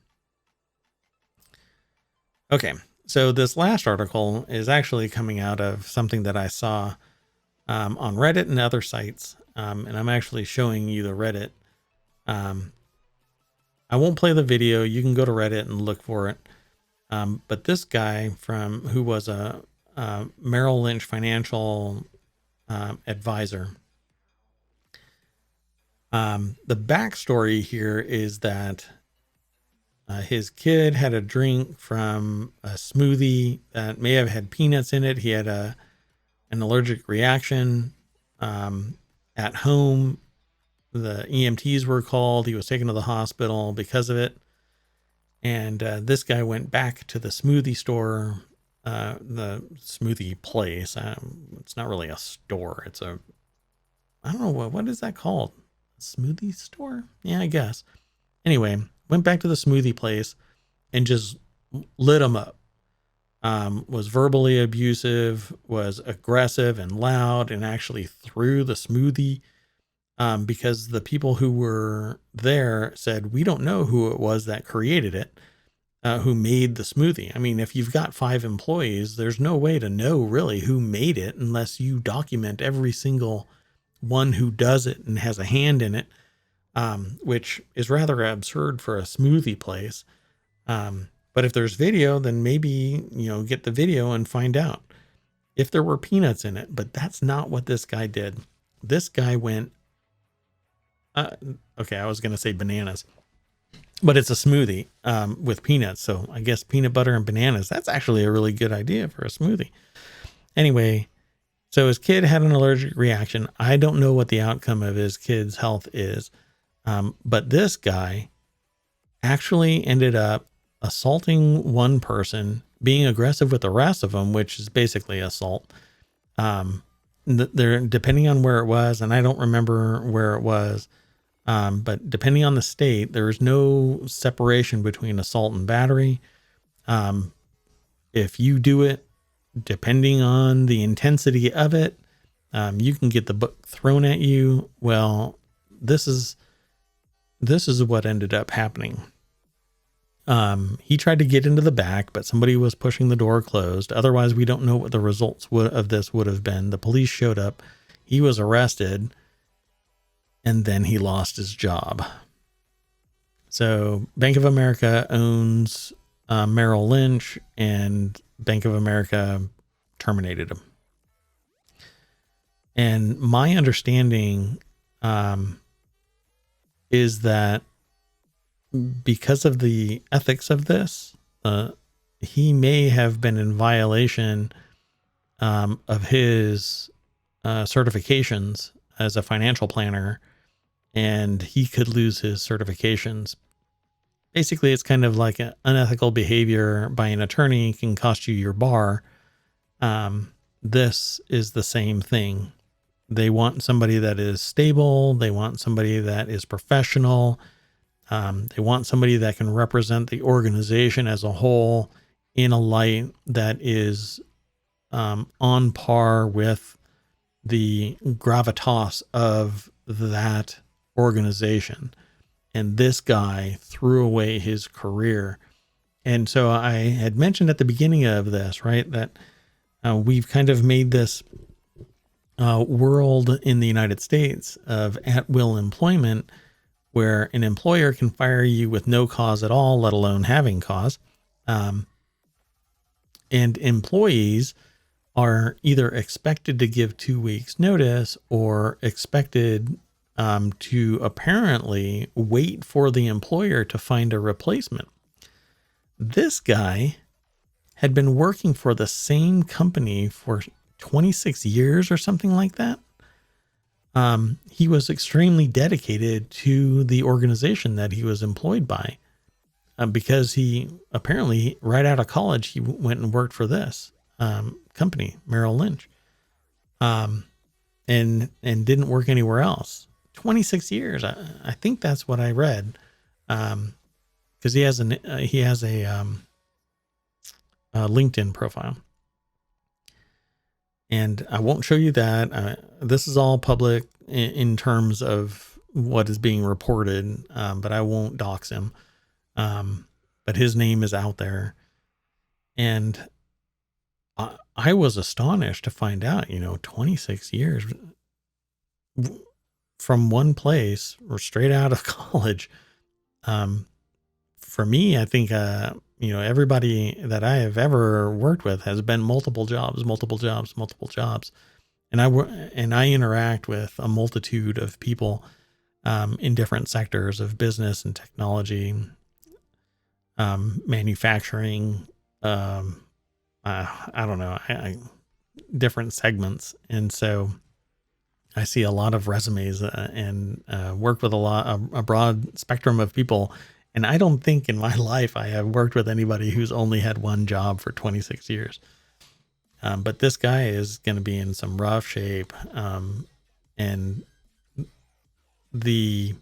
Okay. So this last article is actually coming out of something that I saw on Reddit and other sites. And I'm actually showing you the Reddit. I won't play the video. You can go to Reddit and look for it. But this guy who was a Merrill Lynch financial advisor. The backstory here is that his kid had a drink from a smoothie that may have had peanuts in it. He had an allergic reaction at home. The EMTs were called. He was taken to the hospital because of it. And this guy went back to the smoothie store, the smoothie place. It's not really a store. It's I don't know, what is that called? A smoothie store? Yeah, I guess. Anyway, went back to the smoothie place and just lit him up. Was verbally abusive, was aggressive and loud, and actually threw the smoothie because the people who were there said, we don't know who it was that created it, who made the smoothie. I mean, if you've got 5 employees, there's no way to know really who made it unless you document every single one who does it and has a hand in it, which is rather absurd for a smoothie place. But if there's video, then maybe, get the video and find out if there were peanuts in it. But that's not what this guy did. This guy went, okay, I was going to say bananas, but it's a smoothie with peanuts. So I guess peanut butter and bananas, that's actually a really good idea for a smoothie. Anyway, so his kid had an allergic reaction. I don't know what the outcome of his kid's health is. But this guy actually ended up assaulting one person, being aggressive with the rest of them, which is basically assault. They're depending on where it was, and I don't remember where it was. But depending on the state, there is no separation between assault and battery. If you do it, depending on the intensity of it, you can get the book thrown at you. Well, this is what ended up happening. He tried to get into the back, but somebody was pushing the door closed. Otherwise, we don't know what the results of this would have been. The police showed up. He was arrested, and then he lost his job. So Bank of America owns Merrill Lynch, and Bank of America terminated him. And my understanding is that because of the ethics of this, he may have been in violation of his certifications as a financial planner, and he could lose his certifications. Basically, it's kind of like an unethical behavior by an attorney can cost you your bar. This is the same thing. They want somebody that is stable. They want somebody that is professional. They want somebody that can represent the organization as a whole in a light that is on par with the gravitas of that organization. And this guy threw away his career. And so I had mentioned at the beginning of this, right, that we've kind of made this world in the United States of at-will employment, where an employer can fire you with no cause at all, let alone having cause. And employees are either expected to give 2 weeks notice or expected to apparently wait for the employer to find a replacement. This guy had been working for the same company for 26 years or something like that. He was extremely dedicated to the organization that he was employed by, because he apparently right out of college, he went and worked for this company, Merrill Lynch, and didn't work anywhere else. 26 years. I think that's what I read. Cause he has a LinkedIn profile, and I won't show you that. This is all public in terms of what is being reported. But I won't dox him. But his name is out there, and I was astonished to find out, 26 years from one place or straight out of college. For me, I think, everybody that I have ever worked with has been multiple jobs. And I interact with a multitude of people, in different sectors of business and technology, manufacturing, I don't know, different segments. And so I see a lot of resumes, and work with a broad spectrum of people. And I don't think in my life I have worked with anybody who's only had one job for 26 years. But this guy is going to be in some rough shape. And the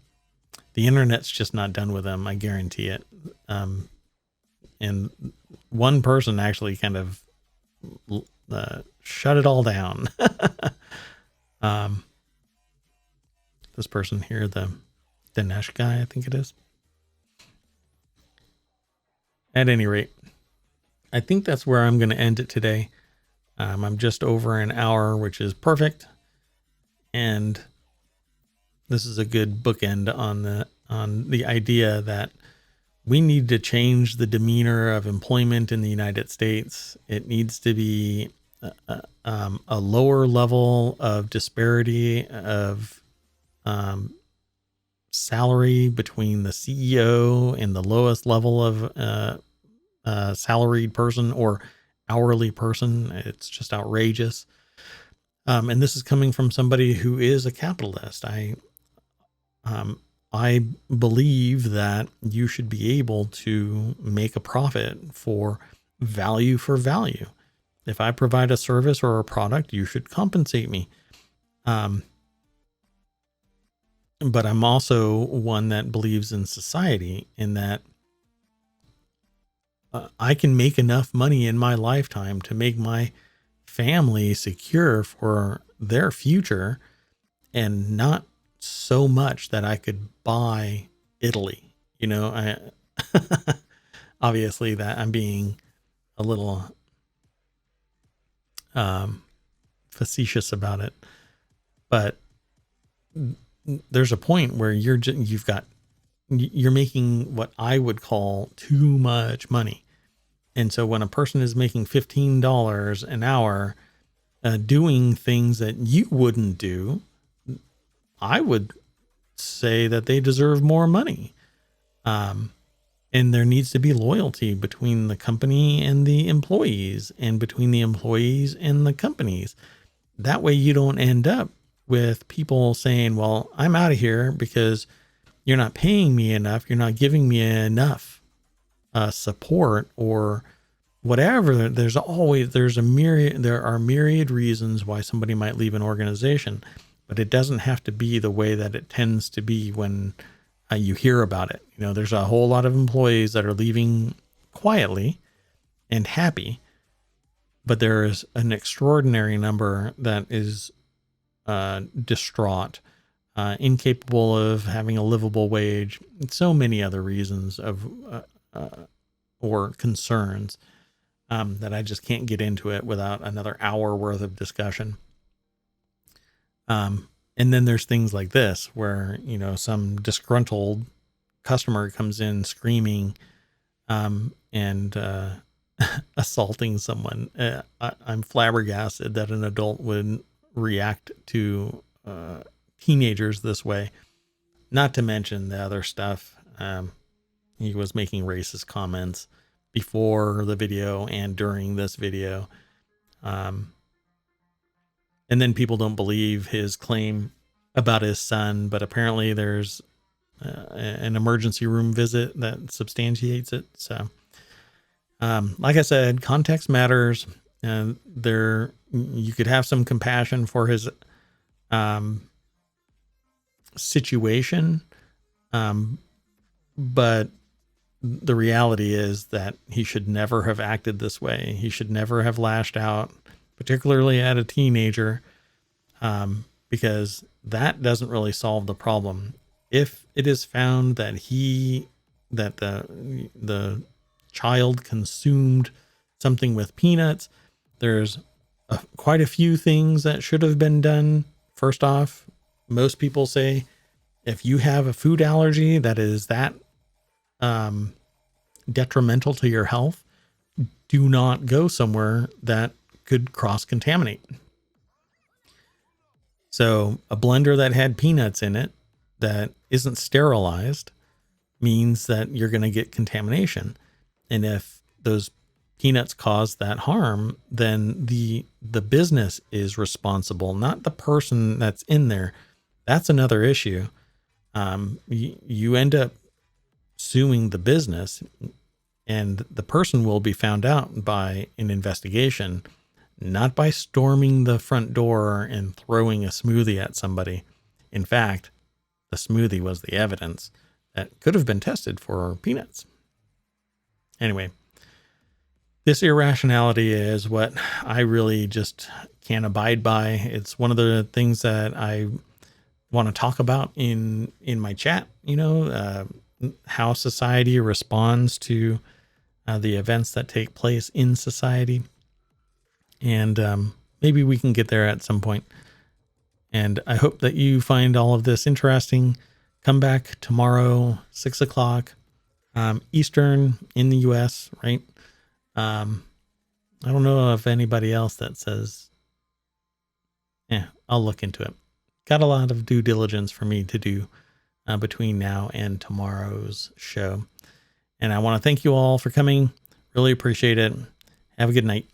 internet's just not done with him. I guarantee it. And one person actually kind of shut it all down. This person here, the Dinesh guy, I think it is. At any rate, I think that's where I'm going to end it today. I'm just over an hour, which is perfect. And this is a good bookend on the idea that we need to change the demeanor of employment in the United States. It needs to be a lower level of disparity of salary between the CEO and the lowest level of salaried person or hourly person. It's just outrageous. And this is coming from somebody who is a capitalist. I believe that you should be able to make a profit for value. If I provide a service or a product, you should compensate me. But I'm also one that believes in society, in that I can make enough money in my lifetime to make my family secure for their future, and not so much that I could buy Italy. Obviously that I'm being a little facetious about it, but there's a point where you're making what I would call too much money. And so when a person is making $15 an hour, doing things that you wouldn't do, I would say that they deserve more money. And there needs to be loyalty between the company and the employees, and between the employees and the companies. That way you don't end up with people saying, well, I'm out of here because you're not paying me enough. You're not giving me enough support or whatever. There are myriad reasons why somebody might leave an organization, but it doesn't have to be the way that it tends to be when you hear about it. There's a whole lot of employees that are leaving quietly and happy, but there is an extraordinary number that is distraught, incapable of having a livable wage, and so many other reasons or concerns that I just can't get into it without another hour worth of discussion. And then there's things like this where, some disgruntled customer comes in screaming, and assaulting someone. I'm flabbergasted that an adult would react to teenagers this way. Not to mention the other stuff. He was making racist comments before the video and during this video. And then people don't believe his claim about his son, but apparently there's an emergency room visit that substantiates it. So, like I said, context matters, and you could have some compassion for his situation, but the reality is that he should never have acted this way. He should never have lashed out, particularly at a teenager, because that doesn't really solve the problem. If it is found that the child consumed something with peanuts, there's quite a few things that should have been done. First off, most people say if you have a food allergy that is that detrimental to your health, do not go somewhere that could cross-contaminate. So a blender that had peanuts in it that isn't sterilized means that you're going to get contamination. And if those peanuts cause that harm, then the business is responsible, not the person that's in there. That's another issue. You end up suing the business, and the person will be found out by an investigation, not by storming the front door and throwing a smoothie at somebody. In fact, the smoothie was the evidence that could have been tested for peanuts. Anyway, this irrationality is what I really just can't abide by. It's one of the things that I want to talk about in my chat, how society responds to the events that take place in society. And maybe we can get there at some point. And I hope that you find all of this interesting. Come back tomorrow, 6:00 Eastern in the US, right? I don't know if anybody else that says, I'll look into it. Got a lot of due diligence for me to do between now and tomorrow's show. And I want to thank you all for coming. Really appreciate it. Have a good night.